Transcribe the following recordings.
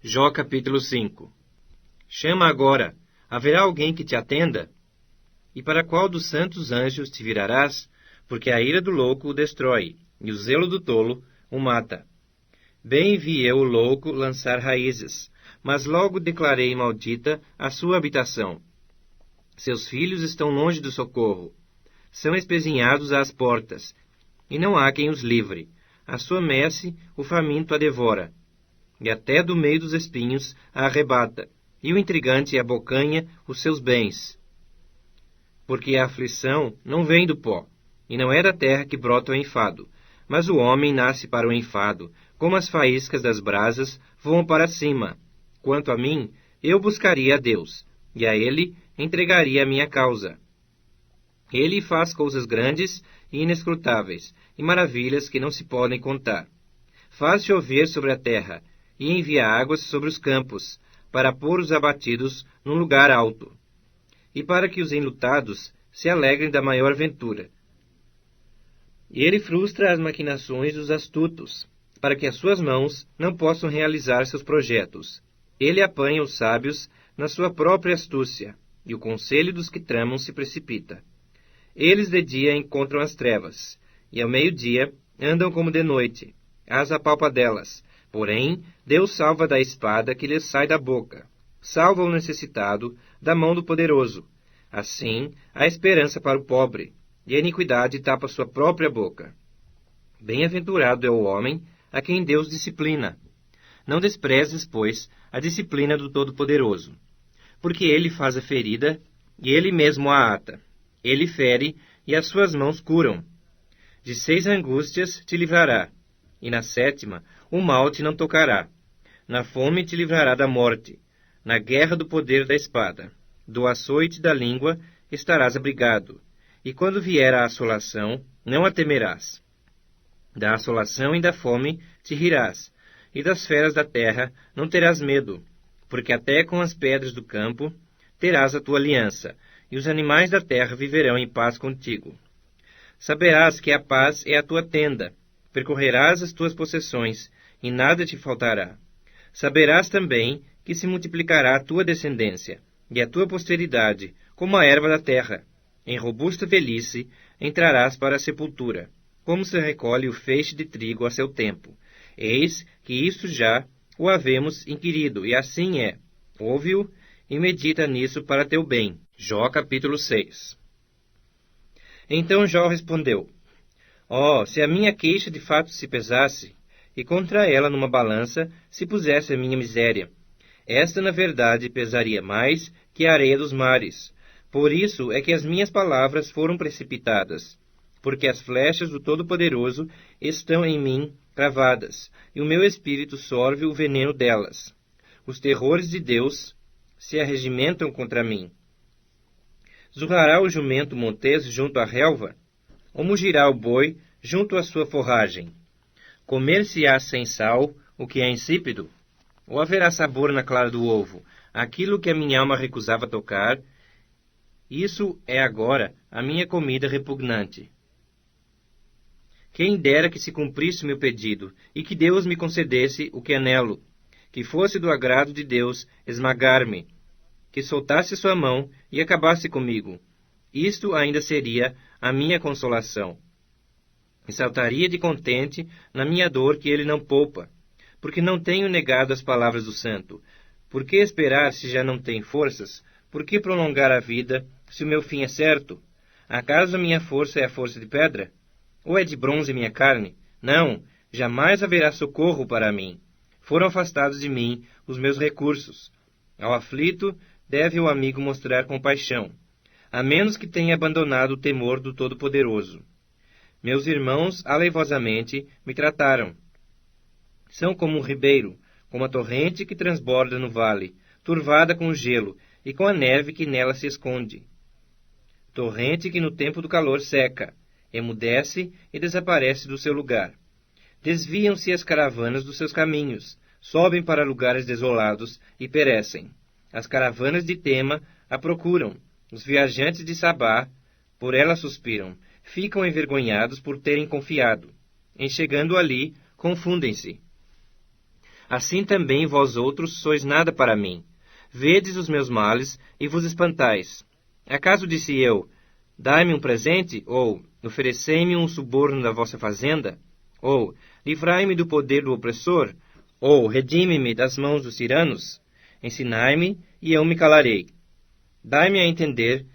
Jó capítulo 5. Chama agora, haverá alguém que te atenda? E para qual dos santos anjos te virarás? Porque a ira do louco o destrói, e o zelo do tolo o mata. Bem vi eu o louco lançar raízes, mas logo declarei maldita a sua habitação. Seus filhos estão longe do socorro, são espezinhados às portas, e não há quem os livre. A sua messe o faminto a devora, e até do meio dos espinhos a arrebata, e o intrigante abocanha os seus bens. Porque a aflição não vem do pó, e não é da terra que brota o enfado, mas o homem nasce para o enfado, como as faíscas das brasas voam para cima. Quanto a mim, eu buscaria a Deus, e a Ele entregaria a minha causa. Ele faz coisas grandes e inescrutáveis, e maravilhas que não se podem contar. Faz chover sobre a terra, e envia águas sobre os campos, para pôr os abatidos num lugar alto, e para que os enlutados se alegrem da maior ventura. E ele frustra as maquinações dos astutos, para que as suas mãos não possam realizar seus projetos. Ele apanha os sábios na sua própria astúcia, e o conselho dos que tramam se precipita. Eles de dia encontram as trevas, e ao meio-dia andam como de noite, as apalpadelas. Porém, Deus salva da espada que lhes sai da boca. Salva o necessitado da mão do poderoso. Assim, há esperança para o pobre, e a iniquidade tapa sua própria boca. Bem-aventurado é o homem a quem Deus disciplina. Não desprezes, pois, a disciplina do Todo-Poderoso, porque ele faz a ferida, e ele mesmo a ata. Ele fere, e as suas mãos curam. De 6 angústias te livrará, e na 7ª o mal te não tocará. Na fome te livrará da morte, na guerra do poder da espada. Do açoite da língua estarás abrigado, e quando vier a assolação, não a temerás. Da assolação e da fome te rirás, e das feras da terra não terás medo, porque até com as pedras do campo terás a tua aliança, e os animais da terra viverão em paz contigo. Saberás que a paz é a tua tenda, percorrerás as tuas possessões, e nada te faltará. Saberás também que se multiplicará a tua descendência, e a tua posteridade, como a erva da terra. Em robusta velhice entrarás para a sepultura, como se recolhe o feixe de trigo a seu tempo. Eis que isto já o havemos inquirido, e assim é. Ouve-o e medita nisso para teu bem. Jó capítulo 6. Então Jó respondeu: se a minha queixa de fato se pesasse, e contra ela numa balança se pusesse a minha miséria, esta na verdade pesaria mais que a areia dos mares. Por isso é que as minhas palavras foram precipitadas, porque as flechas do Todo-Poderoso estão em mim cravadas, e o meu espírito sorve o veneno delas. Os terrores de Deus se arregimentam contra mim. Zurrará o jumento montês junto à relva? Ou mugirá o boi junto à sua forragem? Comer-se-á sem sal o que é insípido? Ou haverá sabor na clara do ovo? Aquilo que a minha alma recusava tocar, isso é agora a minha comida repugnante. Quem dera que se cumprisse o meu pedido, e que Deus me concedesse o que anelo, que fosse do agrado de Deus esmagar-me, que soltasse sua mão e acabasse comigo. Isto ainda seria a minha consolação. E saltaria de contente na minha dor que ele não poupa, porque não tenho negado as palavras do santo. Por que esperar se já não tem forças? Por que prolongar a vida se o meu fim é certo? Acaso a minha força é a força de pedra? Ou é de bronze minha carne? Não, jamais haverá socorro para mim. Foram afastados de mim os meus recursos. Ao aflito deve o amigo mostrar compaixão, a menos que tenha abandonado o temor do Todo-Poderoso. Meus irmãos aleivosamente me trataram. São como um ribeiro, como a torrente que transborda no vale, turvada com o gelo e com a neve que nela se esconde. Torrente que no tempo do calor seca, emudece e desaparece do seu lugar. Desviam-se as caravanas dos seus caminhos, sobem para lugares desolados e perecem. As caravanas de Tema a procuram, os viajantes de Sabá por ela suspiram, ficam envergonhados por terem confiado. Em chegando ali, confundem-se. assim também vós outros sois nada para mim. Vedes os meus males e vos espantais. Acaso disse eu, dai-me um presente, ou oferecei-me um suborno da vossa fazenda, ou livrai-me do poder do opressor, ou redime-me das mãos dos tiranos? Ensinai-me, e eu me calarei. Dai-me a entender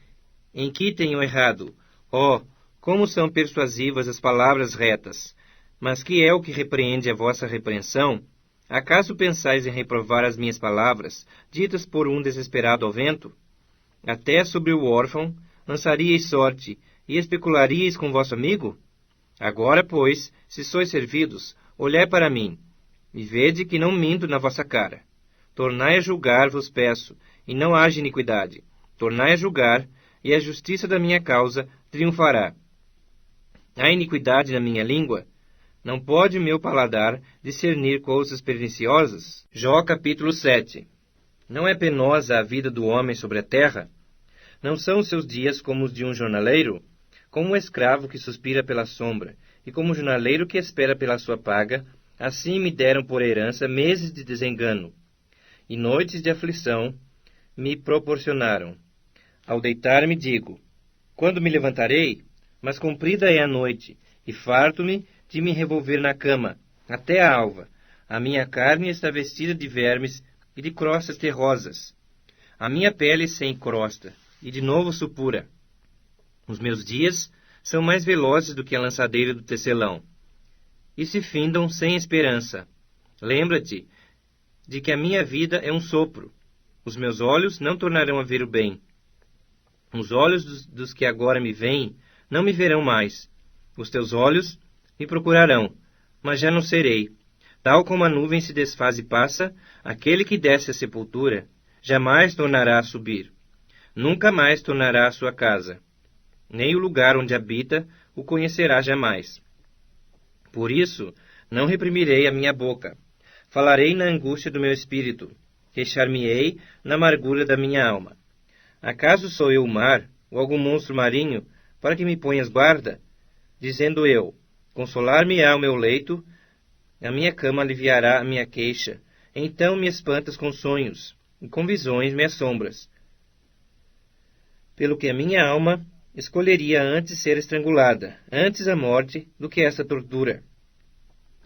em que tenho errado. Oh, como são persuasivas as palavras retas! Mas que é o que repreende a vossa repreensão? Acaso pensais em reprovar as minhas palavras, ditas por um desesperado ao vento? Até sobre o órfão lançaríeis sorte, e especularíeis com vosso amigo? Agora, pois, se sois servidos, olhai para mim, e vede que não minto na vossa cara. Tornai a julgar, vos peço, e não haja iniquidade. Tornai a julgar, e a justiça da minha causa triunfará. Há iniquidade na minha língua? Não pode meu paladar discernir coisas perniciosas? Jó capítulo 7. Não é penosa a vida do homem sobre a terra? Não são os seus dias como os de um jornaleiro? Como um escravo que suspira pela sombra, e como um jornaleiro que espera pela sua paga, assim me deram por herança meses de desengano, e noites de aflição me proporcionaram. Ao deitar-me digo, quando me levantarei? Mas comprida é a noite, e farto-me de me revolver na cama, até a alva. A minha carne está vestida de vermes e de crostas terrosas. A minha pele sem crosta, e de novo supura. Os meus dias são mais velozes do que a lançadeira do tecelão, e se findam sem esperança. Lembra-te de que a minha vida é um sopro. Os meus olhos não tornarão a ver o bem. Os olhos dos que agora me veem não me verão mais. Os teus olhos me procurarão, mas já não serei. Tal como a nuvem se desfaz e passa, aquele que desce à sepultura jamais tornará a subir. Nunca mais tornará à sua casa. Nem o lugar onde habita o conhecerá jamais. Por isso, não reprimirei a minha boca. Falarei na angústia do meu espírito. Queixar-me-ei na amargura da minha alma. Acaso sou eu o mar, ou algum monstro marinho, para que me ponhas guarda? Dizendo eu, consolar-me-á o meu leito, a minha cama aliviará a minha queixa. Então me espantas com sonhos, e com visões me assombras. Pelo que a minha alma escolheria antes ser estrangulada, antes a morte, do que essa tortura.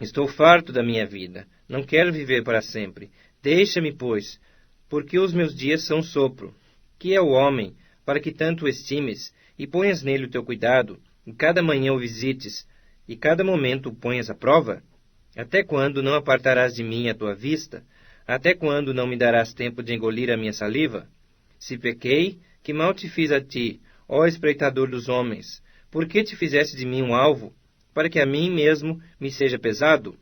Estou farto da minha vida, não quero viver para sempre. Deixa-me, pois, porque os meus dias são sopro. Que é o homem, para que tanto o estimes, e ponhas nele o teu cuidado, e cada manhã o visites, e cada momento o ponhas à prova? Até quando não apartarás de mim a tua vista? Até quando não me darás tempo de engolir a minha saliva? Se pequei, que mal te fiz a ti, ó espreitador dos homens? Por que te fizeste de mim um alvo, para que a mim mesmo me seja pesado?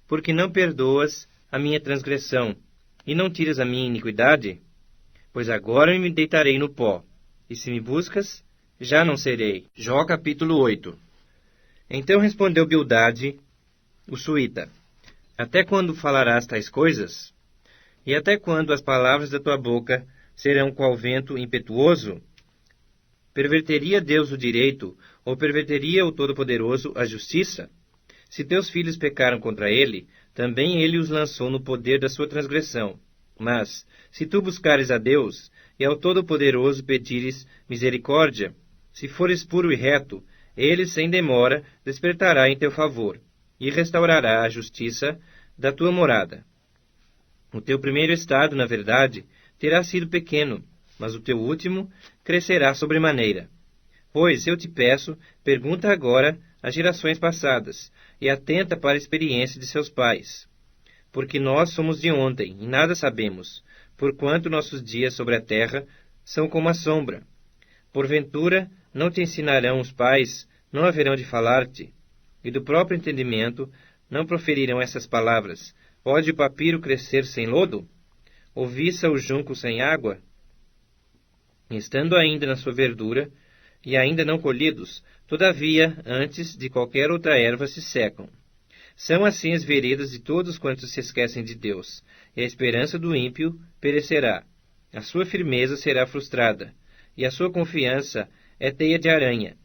Porque não perdoas a minha transgressão, e não tiras a minha iniquidade? Pois agora me deitarei no pó, e se me buscas, já não serei. Jó capítulo 8. Então respondeu Bildade, o suíta, até quando falarás tais coisas? E até quando as palavras da tua boca serão qual vento impetuoso? Perverteria Deus o direito, ou perverteria o Todo-Poderoso a justiça? Se teus filhos pecaram contra ele, também ele os lançou no poder da sua transgressão. Mas, se tu buscares a Deus, e ao Todo-Poderoso pedires misericórdia, se fores puro e reto, ele, sem demora, despertará em teu favor, e restaurará a justiça da tua morada. O teu primeiro estado, na verdade, terá sido pequeno, mas o teu último crescerá sobremaneira. Pois, eu te peço, pergunta agora às gerações passadas, e atenta para a experiência de seus pais. Porque nós somos de ontem, e nada sabemos, porquanto nossos dias sobre a terra são como a sombra. Porventura, não te ensinarão os pais, não haverão de falar-te, e do próprio entendimento não proferirão essas palavras. Pode o papiro crescer sem lodo? Ou viça o junco sem água? Estando ainda na sua verdura, e ainda não colhidos, todavia, antes de qualquer outra erva se secam. São assim as veredas de todos quantos se esquecem de Deus, e a esperança do ímpio perecerá. A sua firmeza será frustrada, e a sua confiança é teia de aranha.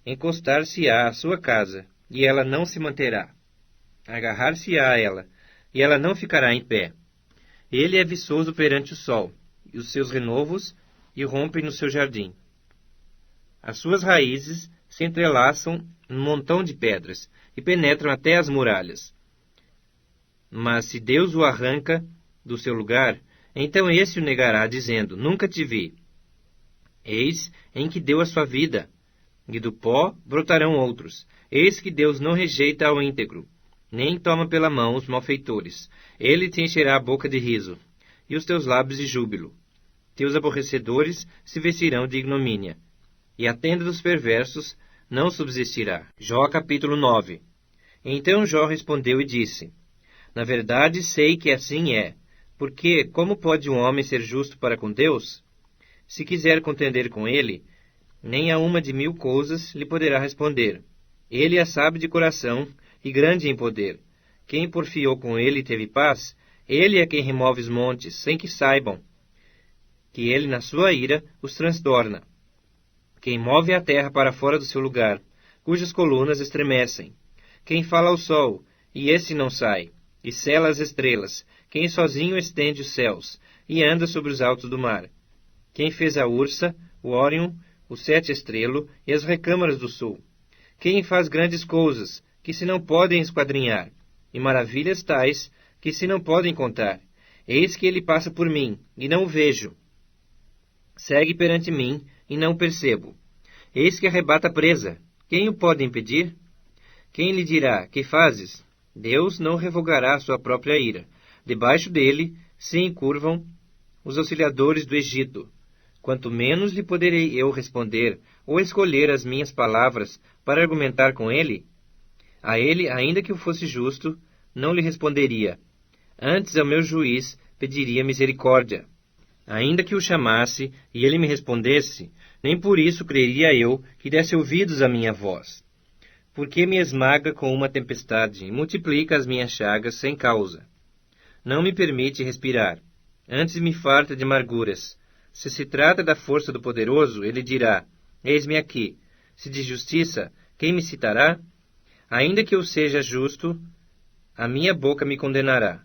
Encostar-se-á à sua casa, e ela não se manterá. Agarrar-se-á a ela, e ela não ficará em pé. Ele é viçoso perante o sol, e os seus renovos irrompem no seu jardim. As suas raízes se entrelaçam num montão de pedras e penetram até as muralhas. Mas se Deus o arranca do seu lugar, então esse o negará, dizendo: Nunca te vi. Eis em que deu a sua vida, e do pó brotarão outros. Eis que Deus não rejeita ao íntegro, nem toma pela mão os malfeitores. Ele te encherá a boca de riso, e os teus lábios de júbilo. Teus aborrecedores se vestirão de ignomínia, e a tenda dos perversos não subsistirá. Jó capítulo 9. Então Jó respondeu e disse: Na verdade sei que assim é, porque como pode um homem ser justo para com Deus? Se quiser contender com ele, nem a uma de 1000 coisas lhe poderá responder. Ele é sábio de coração e grande em poder. Quem porfiou com ele teve paz. Ele é quem remove os montes, sem que saibam que ele, na sua ira, os transtorna. Quem move a terra para fora do seu lugar, cujas colunas estremecem. Quem fala ao sol, e esse não sai, e sela as estrelas. Quem sozinho estende os céus, e anda sobre os altos do mar. Quem fez a Ursa, o Órion, o Sete Estrelo e as recâmaras do sul. Quem faz grandes coisas, que se não podem esquadrinhar, e maravilhas tais, que se não podem contar. Eis que ele passa por mim, e não o vejo. Segue perante mim, e não o percebo. Eis que arrebata a presa. Quem o pode impedir? Quem lhe dirá: Que fazes? Deus não revogará a sua própria ira. Debaixo dele se encurvam os auxiliadores do Egito. Quanto menos lhe poderei eu responder, ou escolher as minhas palavras para argumentar com ele? A ele, ainda que eu fosse justo, não lhe responderia. Antes ao meu juiz pediria misericórdia. Ainda que o chamasse e ele me respondesse, nem por isso creria eu que desse ouvidos à minha voz. Porque me esmaga com uma tempestade e multiplica as minhas chagas sem causa. Não me permite respirar, antes me farta de amarguras. Se se trata da força do poderoso, ele dirá: Eis-me aqui. Se de justiça, quem me citará? Ainda que eu seja justo, a minha boca me condenará.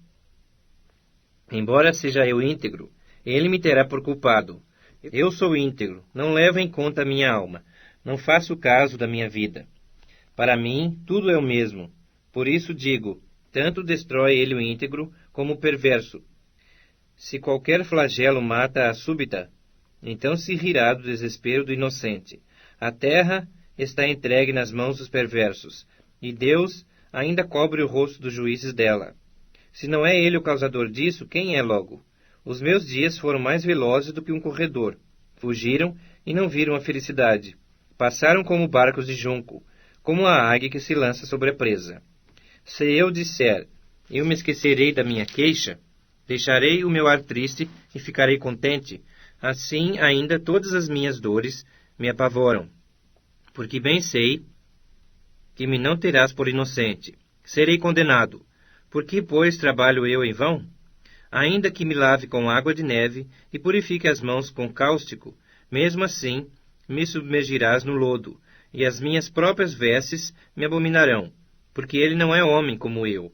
Embora seja eu íntegro, ele me terá por culpado. Eu sou íntegro, não levo em conta a minha alma, não faço caso da minha vida. Para mim, tudo é o mesmo. Por isso digo, tanto destrói ele o íntegro como o perverso. Se qualquer flagelo mata a súbita, então se rirá do desespero do inocente. A terra está entregue nas mãos dos perversos, e Deus ainda cobre o rosto dos juízes dela. Se não é ele o causador disso, quem é logo? Os meus dias foram mais velozes do que um corredor. Fugiram e não viram a felicidade. Passaram como barcos de junco, como a águia que se lança sobre a presa. Se eu disser, eu me esquecerei da minha queixa, deixarei o meu ar triste e ficarei contente, assim ainda todas as minhas dores me apavoram. Porque bem sei que me não terás por inocente. Serei condenado. Por que, pois, trabalho eu em vão? Ainda que me lave com água de neve e purifique as mãos com cáustico, mesmo assim me submergirás no lodo, e as minhas próprias vestes me abominarão, porque ele não é homem como eu,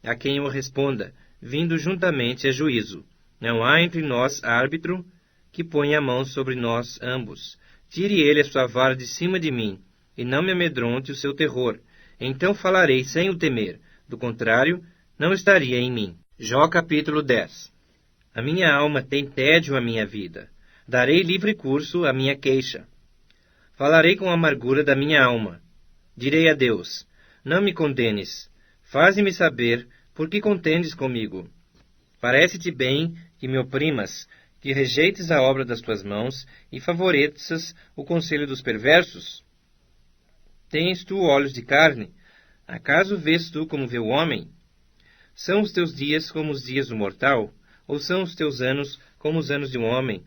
a quem eu responda, vindo juntamente a juízo. Não há entre nós árbitro que ponha a mão sobre nós ambos. Tire ele a sua vara de cima de mim, e não me amedronte o seu terror. Então falarei sem o temer, do contrário, não estaria em mim. Jó capítulo 10. A minha alma tem tédio à minha vida. Darei livre curso à minha queixa. Falarei com a amargura da minha alma. Direi a Deus: Não me condenes. Faze-me saber por que contendes comigo. Parece-te bem que me oprimas, que rejeites a obra das tuas mãos e favoreças o conselho dos perversos? Tens tu olhos de carne? Acaso vês tu como vê o homem? São os teus dias como os dias do mortal? Ou são os teus anos como os anos de um homem?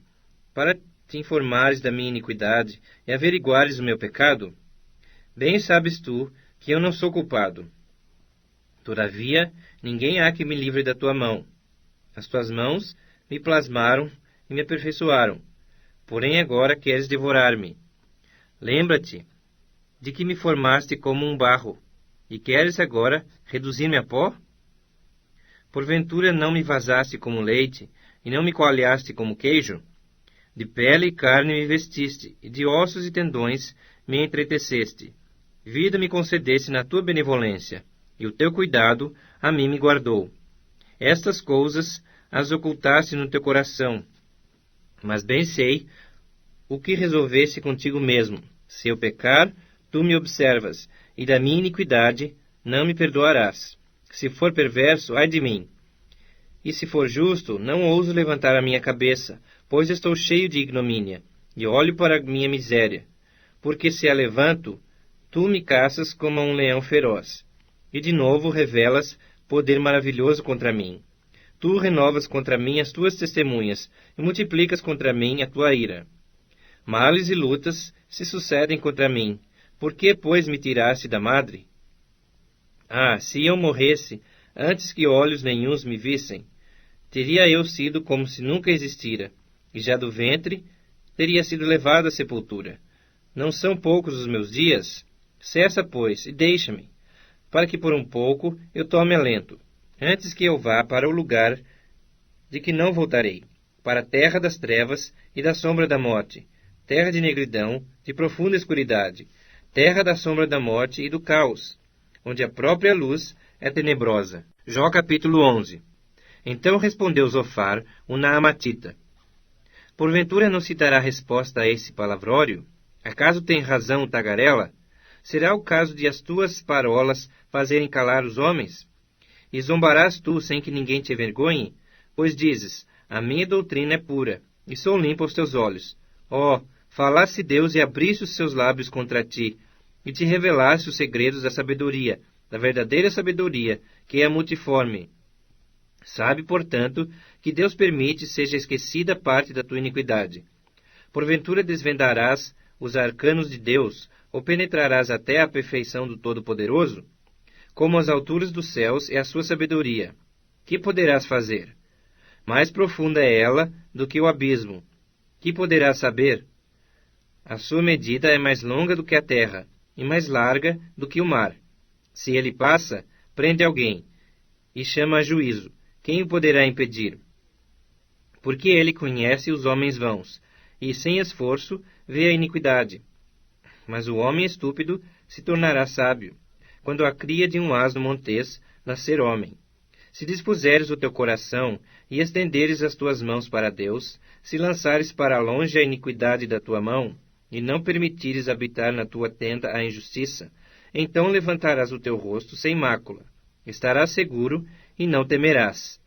Para te informares da minha iniquidade e averiguares o meu pecado? Bem sabes tu que eu não sou culpado. Todavia, ninguém há que me livre da tua mão. As tuas mãos me plasmaram e me aperfeiçoaram. Porém agora queres devorar-me. Lembra-te de que me formaste como um barro, e queres agora reduzir-me a pó? Porventura não me vazaste como leite, e não me coalhaste como queijo? De pele e carne me vestiste, e de ossos e tendões me entreteceste. Vida me concedeste na tua benevolência, e o teu cuidado a mim me guardou. Estas coisas as ocultaste no teu coração, mas bem sei o que resolveste contigo mesmo. Se eu pecar, tu me observas, e da minha iniquidade não me perdoarás. Se for perverso, ai de mim. E se for justo, não ouso levantar a minha cabeça, pois estou cheio de ignomínia, e olho para a minha miséria. Porque se a levanto, tu me caças como a um leão feroz, e de novo revelas poder maravilhoso contra mim. Tu renovas contra mim as tuas testemunhas, e multiplicas contra mim a tua ira. Males e lutas se sucedem contra mim. Por que, pois, me tiraste da madre? Ah, se eu morresse antes que olhos nenhuns me vissem, teria eu sido como se nunca existira, e já do ventre teria sido levado à sepultura. Não são poucos os meus dias? Cessa, pois, e deixa-me, para que por um pouco eu tome alento, antes que eu vá para o lugar de que não voltarei, para a terra das trevas e da sombra da morte, terra de negridão, de profunda escuridade, terra da sombra da morte e do caos, onde a própria luz é tenebrosa. Jó capítulo 11. Então respondeu Zofar, o Naamatita: Porventura não se dará resposta a esse palavrório? Acaso tem razão o tagarela? Será o caso de as tuas parolas fazerem calar os homens? E zombarás tu sem que ninguém te envergonhe? Pois dizes, a minha doutrina é pura, e sou limpo aos teus olhos. Ó, falasse Deus e abrisse os seus lábios contra ti, e te revelasse os segredos da sabedoria, da verdadeira sabedoria, que é multiforme. Sabe, portanto, que Deus permite seja esquecida parte da tua iniquidade. Porventura desvendarás os arcanos de Deus, ou penetrarás até a perfeição do Todo-Poderoso? Como as alturas dos céus é a sua sabedoria. Que poderás fazer? Mais profunda é ela do que o abismo. Que poderás saber? A sua medida é mais longa do que a terra, e mais larga do que o mar. Se ele passa, prende alguém, e chama a juízo. Quem o poderá impedir? Porque ele conhece os homens vãos, e sem esforço vê a iniquidade. Mas o homem estúpido se tornará sábio, quando a cria de um asno montês nascer homem. Se dispuseres o teu coração e estenderes as tuas mãos para Deus, se lançares para longe a iniquidade da tua mão, e não permitires habitar na tua tenda a injustiça, então levantarás o teu rosto sem mácula. Estarás seguro e não temerás,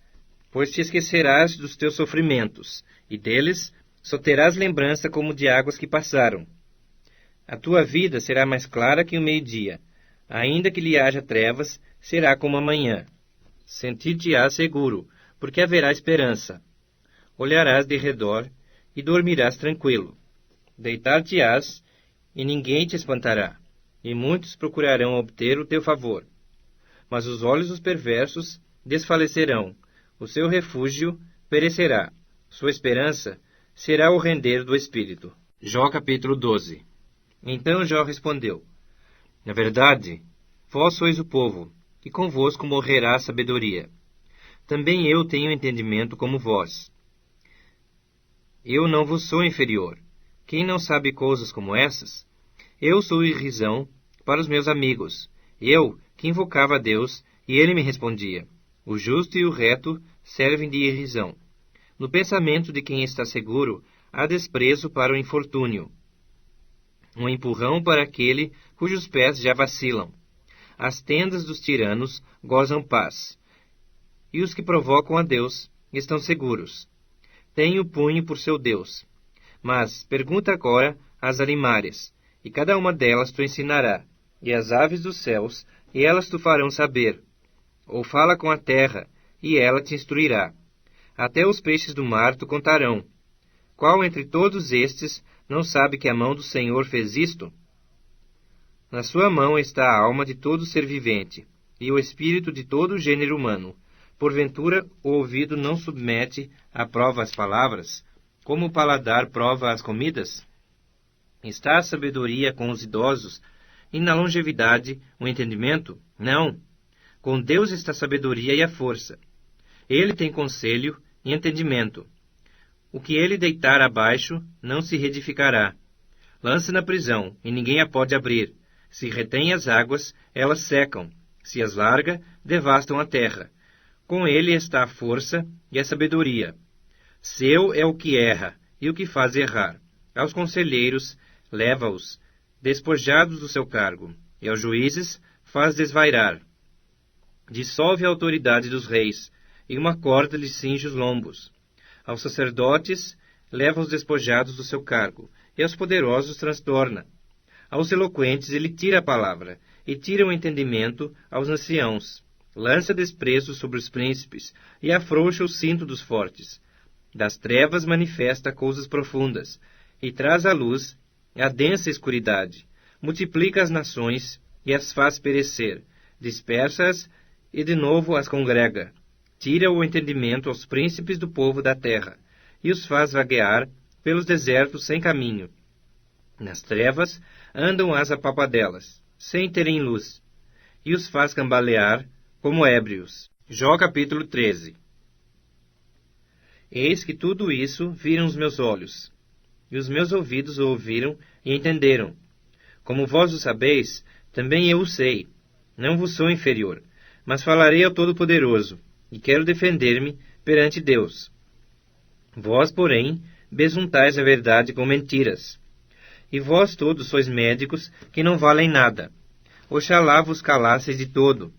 pois te esquecerás dos teus sofrimentos, e deles só terás lembrança como de águas que passaram. A tua vida será mais clara que o meio-dia, ainda que lhe haja trevas, será como a manhã. Sentir-te-ás seguro, porque haverá esperança. Olharás de redor e dormirás tranquilo. Deitar-te-ás e ninguém te espantará, e muitos procurarão obter o teu favor. Mas os olhos dos perversos desfalecerão, o seu refúgio perecerá, sua esperança será o render do espírito. Jó capítulo 12. Então Jó respondeu: Na verdade, vós sois o povo, e convosco morrerá a sabedoria. Também eu tenho entendimento como vós. Eu não vos sou inferior. Quem não sabe coisas como essas? Eu sou irrisão para os meus amigos. Eu, que invocava a Deus, e ele me respondia. O justo e o reto servem de irrisão. No pensamento de quem está seguro, há desprezo para o infortúnio. Um empurrão para aquele cujos pés já vacilam. As tendas dos tiranos gozam paz, e os que provocam a Deus estão seguros. Tem o punho por seu Deus. Mas pergunta agora às alimárias, e cada uma delas tu ensinará, e às aves dos céus, e elas tu farão saber. Ou fala com a terra, e ela te instruirá. Até os peixes do mar tu contarão. Qual entre todos estes não sabe que a mão do Senhor fez isto? Na sua mão está a alma de todo ser vivente, e o espírito de todo o gênero humano. Porventura, o ouvido não submete à prova as palavras, como o paladar prova as comidas? Está a sabedoria com os idosos, e na longevidade o entendimento? Não. Com Deus está a sabedoria e a força. Ele tem conselho e entendimento. O que ele deitar abaixo não se reedificará. Lança na prisão, e ninguém a pode abrir. Se retém as águas, elas secam. Se as larga, devastam a terra. Com ele está a força e a sabedoria. Seu é o que erra e o que faz errar. Aos conselheiros, leva-os, despojados do seu cargo, e aos juízes faz desvairar. Dissolve a autoridade dos reis, e uma corda lhes cinge os lombos. Aos sacerdotes, leva os despojados do seu cargo, e aos poderosos transtorna. Aos eloquentes ele tira a palavra, e tira o entendimento aos anciãos. Lança desprezo sobre os príncipes, e afrouxa o cinto dos fortes. Das trevas manifesta coisas profundas, e traz à luz a densa escuridade. Multiplica as nações, e as faz perecer. Dispersa-as, e de novo as congrega. Tira o entendimento aos príncipes do povo da terra, e os faz vaguear pelos desertos sem caminho. Nas trevas andam as apapadelas, sem terem luz, e os faz cambalear como ébrios. Jó capítulo 13. Eis que tudo isso viram os meus olhos, e os meus ouvidos o ouviram e entenderam. Como vós o sabeis, também eu o sei. Não vos sou inferior, mas falarei ao Todo-Poderoso, e quero defender-me perante Deus. Vós, porém, besuntais a verdade com mentiras. E vós todos sois médicos que não valem nada. Oxalá vos calasseis de todo,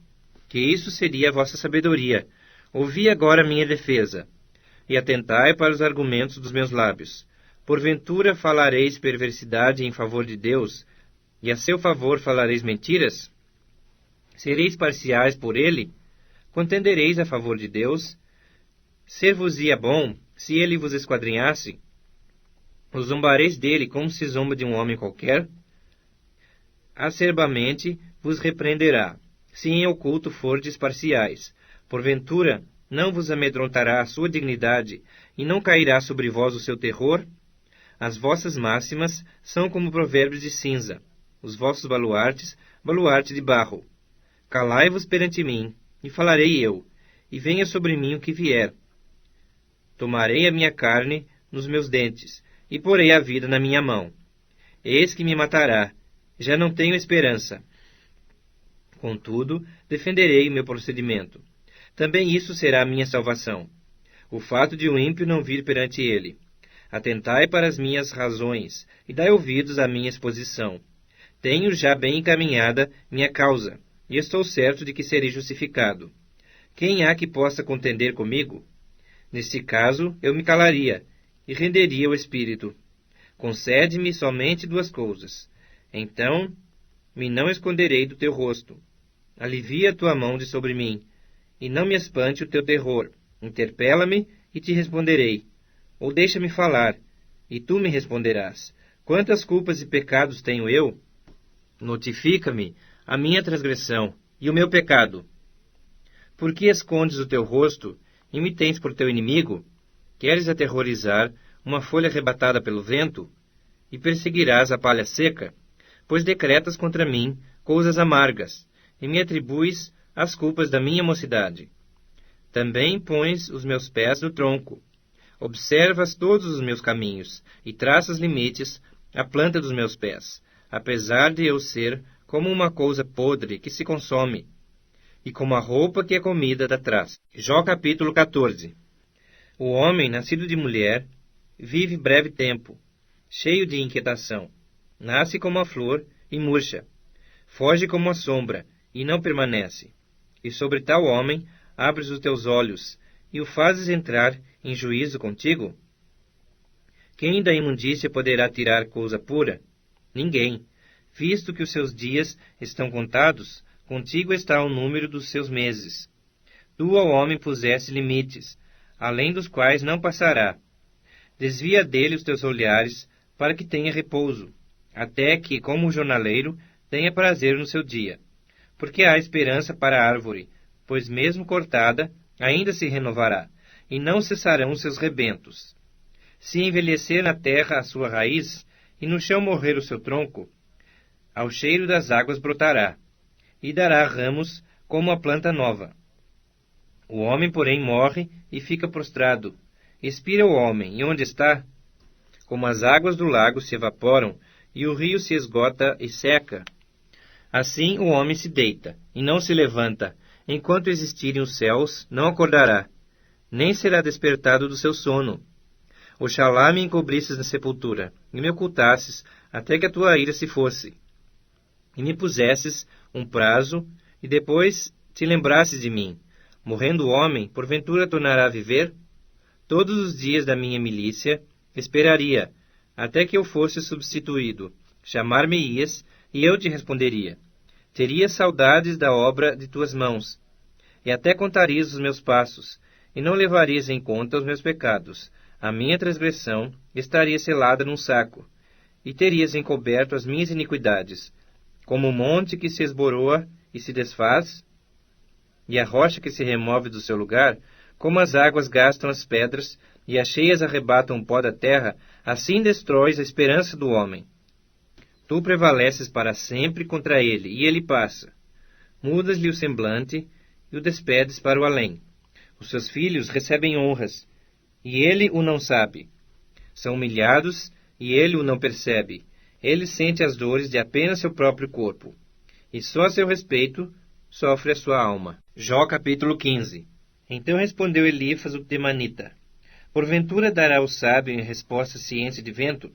que isso seria a vossa sabedoria. Ouvi agora minha defesa, e atentai para os argumentos dos meus lábios. Porventura falareis perversidade em favor de Deus, e a seu favor falareis mentiras? Sereis parciais por ele? Contendereis a favor de Deus? Ser-vos-ia bom, se ele vos esquadrinhasse? Os zombareis dele como se zomba de um homem qualquer? Acerbamente vos repreenderá, se em oculto fordes parciais. Porventura, não vos amedrontará a sua dignidade, e não cairá sobre vós o seu terror? As vossas máximas são como provérbios de cinza, os vossos baluartes, baluarte de barro. Calai-vos perante mim, e falarei eu, e venha sobre mim o que vier. Tomarei a minha carne nos meus dentes, e porei a vida na minha mão. Eis que me matará, já não tenho esperança. Contudo, defenderei o meu procedimento. Também isso será a minha salvação. O fato de um ímpio não vir perante ele. Atentai para as minhas razões, e dai ouvidos à minha exposição. Tenho já bem encaminhada minha causa, e estou certo de que serei justificado. Quem há que possa contender comigo? Nesse caso, eu me calaria, e renderia o espírito. Concede-me somente duas coisas. Então, me não esconderei do teu rosto. Alivia a tua mão de sobre mim, e não me espante o teu terror. Interpela-me, e te responderei. Ou deixa-me falar, e tu me responderás. Quantas culpas e pecados tenho eu? Notifica-me a minha transgressão e o meu pecado. Por que escondes o teu rosto e me tens por teu inimigo? Queres aterrorizar uma folha arrebatada pelo vento? E perseguirás a palha seca? Pois decretas contra mim coisas amargas, e me atribuis as culpas da minha mocidade. Também pões os meus pés no tronco. Observas todos os meus caminhos, e traças limites à planta dos meus pés, apesar de eu ser como uma coisa podre que se consome, e como a roupa que é comida da traça. Jó capítulo 14. O homem, nascido de mulher, vive breve tempo, cheio de inquietação. Nasce como a flor e murcha. Foge como a sombra e não permanece. E sobre tal homem abres os teus olhos e o fazes entrar em juízo contigo? Quem da imundícia poderá tirar coisa pura? Ninguém. Visto que os seus dias estão contados, contigo está o número dos seus meses. Tu ao homem puseste limites, além dos quais não passará. Desvia dele os teus olhares, para que tenha repouso, até que, como o jornaleiro, tenha prazer no seu dia. Porque há esperança para a árvore, pois mesmo cortada, ainda se renovará, e não cessarão os seus rebentos. Se envelhecer na terra a sua raiz, e no chão morrer o seu tronco, ao cheiro das águas brotará, e dará ramos como a planta nova. O homem, porém, morre e fica prostrado. Expira o homem, e onde está? Como as águas do lago se evaporam, e o rio se esgota e seca, assim o homem se deita, e não se levanta. Enquanto existirem os céus, não acordará, nem será despertado do seu sono. Oxalá me encobrisses na sepultura, e me ocultasses, até que a tua ira se fosse, e me pusesses um prazo, e depois te lembrasses de mim. Morrendo o homem, porventura tornará a viver? Todos os dias da minha milícia esperaria, até que eu fosse substituído. Chamar-me-ias, e eu te responderia. Terias saudades da obra de tuas mãos, e até contarias os meus passos, e não levarias em conta os meus pecados. A minha transgressão estaria selada num saco, e terias encoberto as minhas iniquidades, como o monte que se esboroa e se desfaz, e a rocha que se remove do seu lugar, como as águas gastam as pedras, e as cheias arrebatam o pó da terra, assim destróis a esperança do homem. Tu prevaleces para sempre contra ele, e ele passa. Mudas-lhe o semblante, e o despedes para o além. Os seus filhos recebem honras, e ele o não sabe. São humilhados, e ele o não percebe. Ele sente as dores de apenas seu próprio corpo, e só a seu respeito sofre a sua alma. Jó capítulo 15. Então respondeu Elifas o temanita: Porventura dará o sábio em resposta ciência de vento?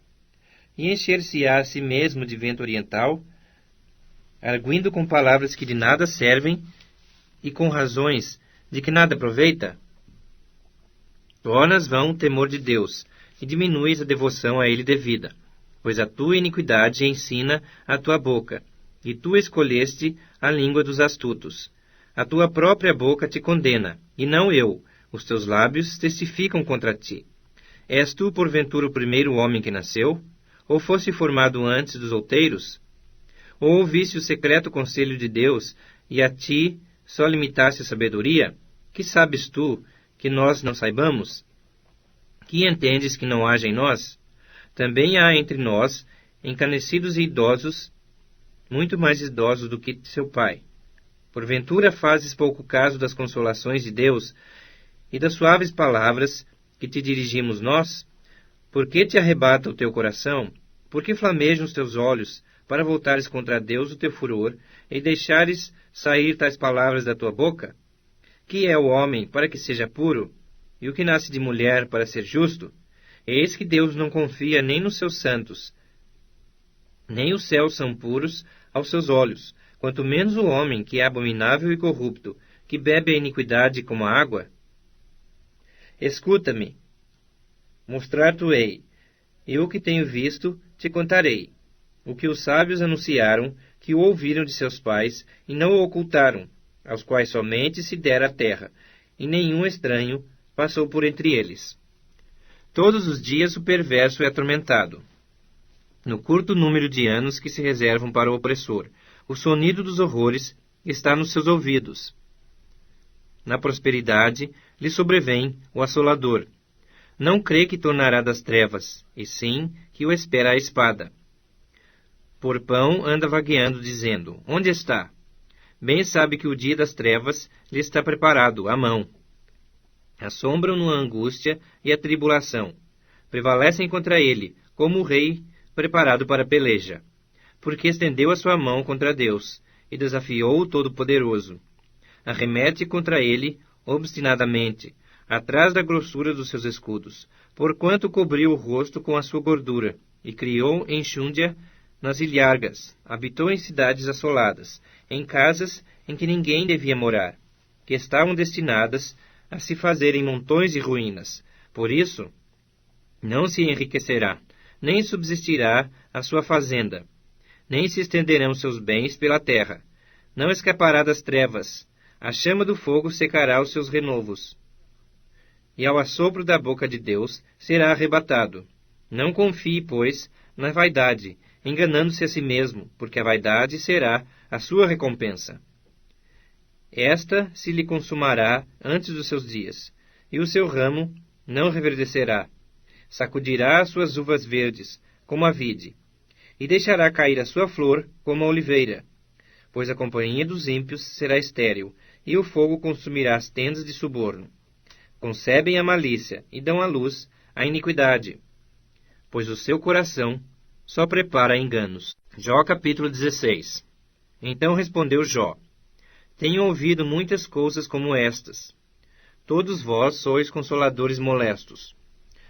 E encher-se-á a si mesmo de vento oriental, arguindo com palavras que de nada servem e com razões de que nada aproveita? Tornas vão o temor de Deus, e diminuis a devoção a ele devida, pois a tua iniquidade ensina a tua boca, e tu escolheste a língua dos astutos. A tua própria boca te condena, e não eu. Os teus lábios testificam contra ti. És tu, porventura, o primeiro homem que nasceu? Ou foste formado antes dos outeiros? Ou ouviste o secreto conselho de Deus, e a ti só limitaste a sabedoria? Que sabes tu, que nós não saibamos? Que entendes que não haja em nós? Também há entre nós encanecidos e idosos, muito mais idosos do que seu pai. Porventura fazes pouco caso das consolações de Deus e das suaves palavras que te dirigimos nós? Por que te arrebata o teu coração? Por que flamejam os teus olhos, para voltares contra Deus o teu furor, e deixares sair tais palavras da tua boca? Que é o homem para que seja puro, e o que nasce de mulher para ser justo? Eis que Deus não confia nem nos seus santos, nem os céus são puros aos seus olhos, quanto menos o homem que é abominável e corrupto, que bebe a iniquidade como a água. Escuta-me, mostrar-te-ei, e o que tenho visto te contarei, o que os sábios anunciaram, que o ouviram de seus pais, e não o ocultaram, aos quais somente se dera a terra, e nenhum estranho passou por entre eles. Todos os dias o perverso é atormentado, no curto número de anos que se reservam para o opressor. O sonido dos horrores está nos seus ouvidos. Na prosperidade lhe sobrevém o assolador. Não crê que tornará das trevas, e sim que o espera a espada. Por pão anda vagueando, dizendo: Onde está? Bem sabe que o dia das trevas lhe está preparado, à mão. Assombram-no a angústia e a tribulação. Prevalecem contra ele, como o rei preparado para a peleja. Porque estendeu a sua mão contra Deus, e desafiou o Todo-Poderoso. Arremete contra ele obstinadamente, atrás da grossura dos seus escudos, porquanto cobriu o rosto com a sua gordura, e criou enxúndia nas ilhargas, habitou em cidades assoladas, em casas em que ninguém devia morar, que estavam destinadas a se fazerem montões de ruínas. Por isso, não se enriquecerá, nem subsistirá a sua fazenda, nem se estenderão seus bens pela terra. Não escapará das trevas, a chama do fogo secará os seus renovos. E ao assopro da boca de Deus será arrebatado. Não confie, pois, na vaidade, enganando-se a si mesmo, porque a vaidade será a sua recompensa. Esta se lhe consumará antes dos seus dias, e o seu ramo não reverdecerá. Sacudirá as suas uvas verdes, como a vide, e deixará cair a sua flor como a oliveira, pois a companhia dos ímpios será estéril, e o fogo consumirá as tendas de suborno. Concebem a malícia e dão à luz a iniquidade, pois o seu coração só prepara enganos. Jó capítulo 16. Então respondeu Jó: Tenho ouvido muitas coisas como estas. Todos vós sois consoladores molestos.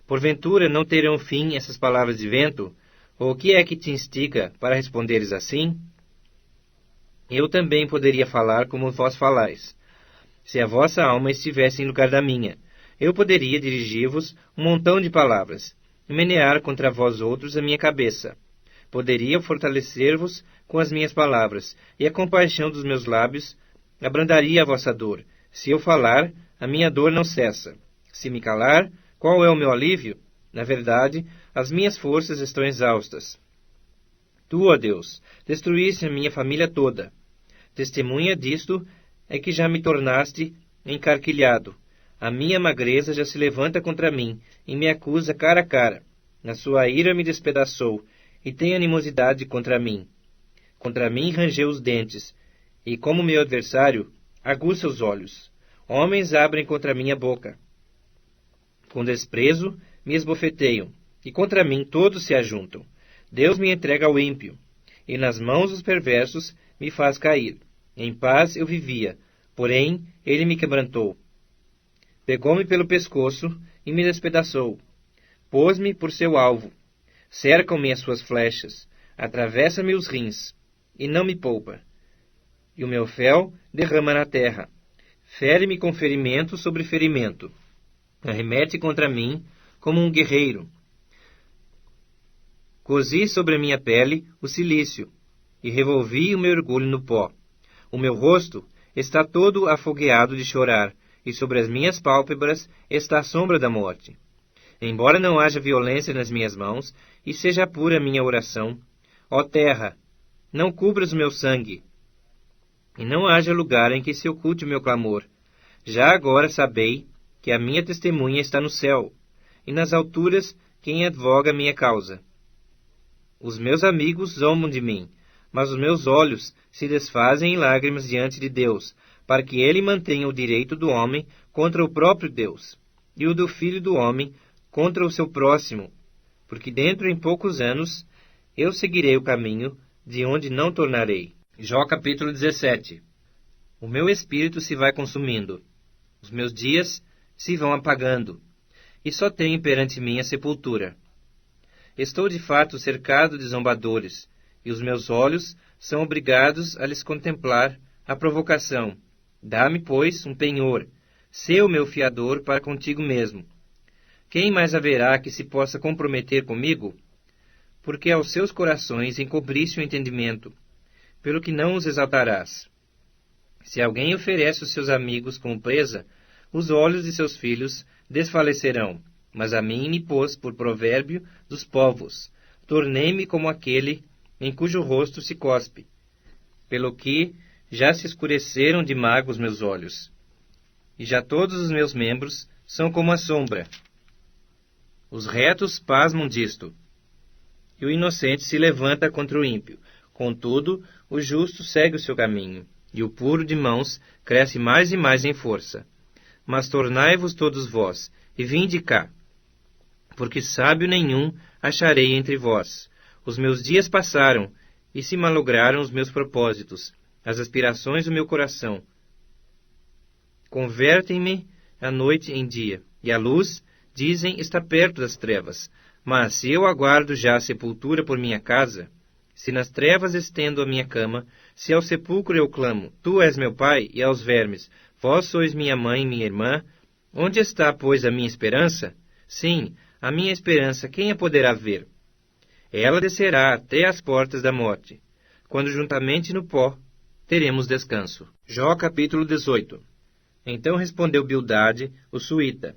Porventura não terão fim essas palavras de vento? Ou o que é que te instiga para responderes assim? Eu também poderia falar como vós falais. Se a vossa alma estivesse em lugar da minha, eu poderia dirigir-vos um montão de palavras, e menear contra vós outros a minha cabeça. Poderia fortalecer-vos com as minhas palavras, e a compaixão dos meus lábios abrandaria a vossa dor. Se eu falar, a minha dor não cessa. Se me calar, qual é o meu alívio? Na verdade, as minhas forças estão exaustas. Tu, ó Deus, destruíste a minha família toda. Testemunha disto é que já me tornaste encarquilhado. A minha magreza já se levanta contra mim e me acusa cara a cara. Na sua ira me despedaçou e tem animosidade contra mim. Contra mim rangeu os dentes, e como meu adversário, aguça os olhos. Homens abrem contra mim a boca. Com desprezo me esbofeteiam, e contra mim todos se ajuntam. Deus me entrega ao ímpio, e nas mãos dos perversos me faz cair. Em paz eu vivia, porém ele me quebrantou. Pegou-me pelo pescoço e me despedaçou. Pôs-me por seu alvo. Cercam-me as suas flechas, atravessa-me os rins, e não me poupa. E o meu fel derrama na terra. Fere-me com ferimento sobre ferimento. Arremete contra mim como um guerreiro. Cozi sobre a minha pele o cilício, e revolvi o meu orgulho no pó. O meu rosto está todo afogueado de chorar, e sobre as minhas pálpebras está a sombra da morte. Embora não haja violência nas minhas mãos, e seja pura a minha oração, ó terra, não cubras o meu sangue, e não haja lugar em que se oculte o meu clamor. Já agora sabei que a minha testemunha está no céu, e nas alturas quem advoga a minha causa. Os meus amigos zombam de mim, mas os meus olhos se desfazem em lágrimas diante de Deus, para que ele mantenha o direito do homem contra o próprio Deus, e o do filho do homem contra o seu próximo, porque dentro em poucos anos eu seguirei o caminho de onde não tornarei. Jó capítulo 17. O meu espírito se vai consumindo, os meus dias se vão apagando, e só tenho perante mim a sepultura. Estou de fato cercado de zombadores, e os meus olhos são obrigados a lhes contemplar a provocação. Dá-me, pois, um penhor, sê o meu fiador para contigo mesmo. Quem mais haverá que se possa comprometer comigo? Porque aos seus corações encobriste o entendimento, pelo que não os exaltarás. Se alguém oferece os seus amigos como presa, os olhos de seus filhos desfalecerão. Mas a mim me pôs por provérbio dos povos. Tornei-me como aquele em cujo rosto se cospe. Pelo que já se escureceram de mágoa os meus olhos, e já todos os meus membros são como a sombra. Os retos pasmam disto, e o inocente se levanta contra o ímpio. Contudo, o justo segue o seu caminho, e o puro de mãos cresce mais e mais em força. Mas tornai-vos todos vós, e vinde cá, porque sábio nenhum acharei entre vós. Os meus dias passaram, e se malograram os meus propósitos, as aspirações do meu coração. Convertem-me a noite em dia, e a luz, dizem, está perto das trevas. Mas se eu aguardo já a sepultura por minha casa, se nas trevas estendo a minha cama, se ao sepulcro eu clamo, tu és meu pai, e aos vermes, vós sois minha mãe e minha irmã, onde está, pois, a minha esperança? Sim, a minha esperança, quem a poderá ver? Ela descerá até as portas da morte, quando juntamente no pó teremos descanso. Jó capítulo 18. Então respondeu Bildade, o suíta: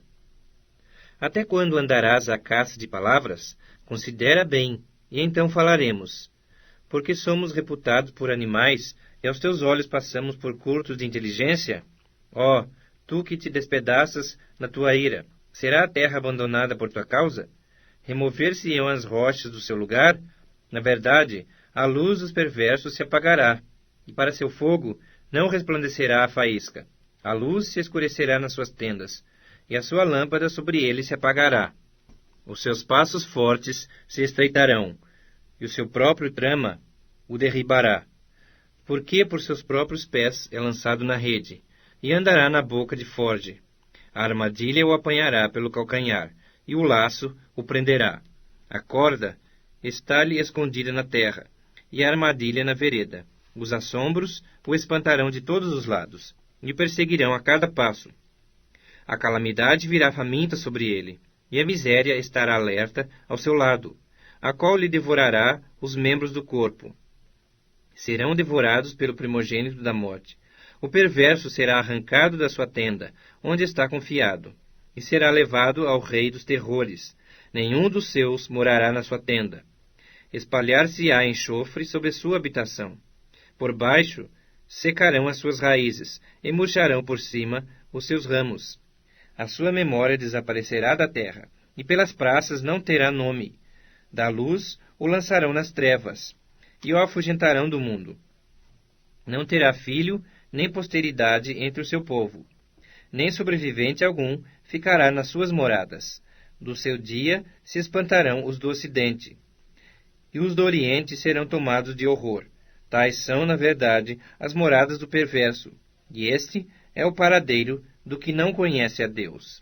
Até quando andarás à caça de palavras? Considera bem, e então falaremos. Porque somos reputados por animais, e aos teus olhos passamos por curtos de inteligência? Ó, tu que te despedaças na tua ira, será a terra abandonada por tua causa? Remover-se-ão as rochas do seu lugar? Na verdade, a luz dos perversos se apagará, e para seu fogo Não resplandecerá a faísca. A luz se escurecerá nas suas tendas, e a sua lâmpada sobre ele se apagará. Os seus passos fortes se estreitarão, e o seu próprio trama o derribará. Porque por seus próprios pés é lançado na rede, e andará na boca de forge. A armadilha o apanhará pelo calcanhar, e o laço o prenderá. A corda está-lhe escondida na terra, e a armadilha na vereda. Os assombros o espantarão de todos os lados, e o perseguirão a cada passo. A calamidade virá faminta sobre ele, e a miséria estará alerta ao seu lado, a qual lhe devorará os membros do corpo. Serão devorados pelo primogênito da morte. O perverso será arrancado da sua tenda, onde está confiado, e será levado ao rei dos terrores. Nenhum dos seus morará na sua tenda. Espalhar-se-á enxofre sobre sua habitação. Por baixo secarão as suas raízes, e murcharão por cima os seus ramos. A sua memória desaparecerá da terra, e pelas praças não terá nome. Da luz o lançarão nas trevas, e o afugentarão do mundo. Não terá filho, nem posteridade entre o seu povo. Nem sobrevivente algum ficará nas suas moradas. Do seu dia se espantarão os do ocidente, e os do oriente serão tomados de horror. Tais são, na verdade, as moradas do perverso, e este é o paradeiro do que não conhece a Deus.